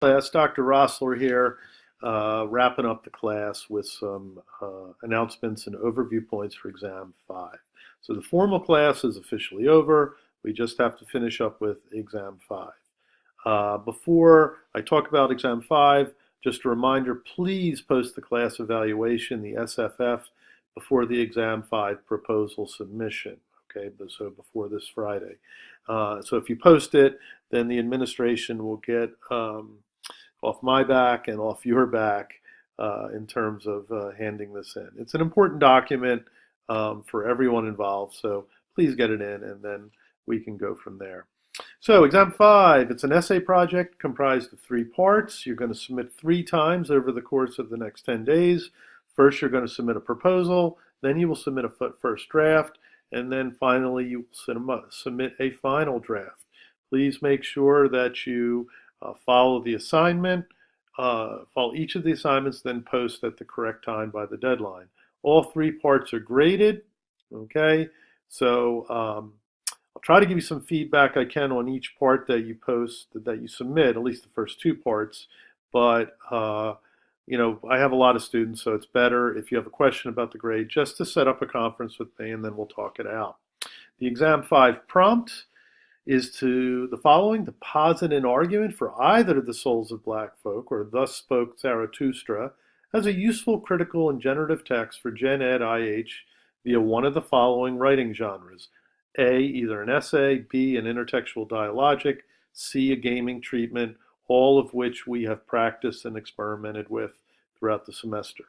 Class, Dr. Rossler here, wrapping up the class with some announcements and overview points for Exam 5. So the formal class is officially over. We just have to finish up with Exam 5. Before I talk about Exam 5, just a reminder, please post the class evaluation, the SFF, before the Exam 5 proposal submission. Okay, so before this Friday. So if you post it, then the administration will get off my back and off your back in terms of handing this in. It's an important document for everyone involved, so please get it in and then we can go from there. So Exam 5, it's an essay project comprised of 3 parts. You're going to submit 3 times over the course of the next 10 days. First, you're going to submit a proposal, then you will submit a first draft, and then finally you will submit a final draft. Please make sure that you follow the assignment, follow each of the assignments, then post at the correct time by the deadline. All 3 parts are graded, okay? So I'll try to give you some feedback I can on each part that you post, that you submit, at least the first 2 parts, but you know, I have a lot of students, so it's better if you have a question about the grade just to set up a conference with me and then we'll talk it out. The Exam 5 prompt is to the following: to posit an argument for either of the souls of black folk, or thus spoke Zarathustra, as a useful, critical, and generative text for Gen Ed IH via one of the following writing genres: A, either an essay; B, an intertextual dialogic; C, a gaming treatment, all of which we have practiced and experimented with throughout the semester.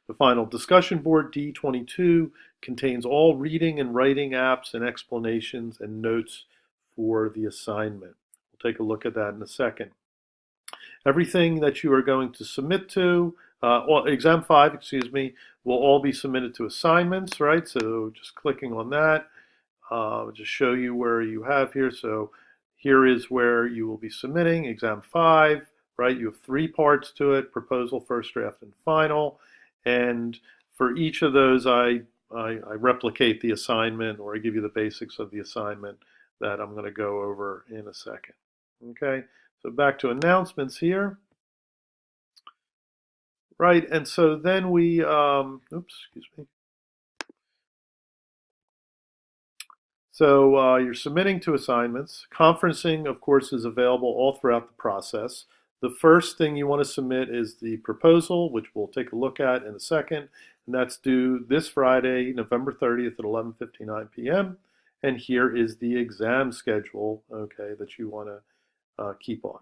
The final discussion board, D22, contains all reading and writing apps and explanations and notes for the assignment. We'll take a look at that in a second. Everything that you are going to submit to, Exam 5, will all be submitted to assignments, right? So just clicking on that, just show you where you have here. So here is where you will be submitting Exam 5, right? You have 3 parts to it: proposal, first draft, and final. And for each of those, I replicate the assignment, or I give you the basics of the assignment that I'm going to go over in a second. Okay, so back to announcements here. Right, and so then we, So you're submitting to assignments. Conferencing, of course, is available all throughout the process. The first thing you want to submit is the proposal, which we'll take a look at in a second, and that's due this Friday, November 30th at 11:59 p.m. And here is the exam schedule, okay, that you want to keep on.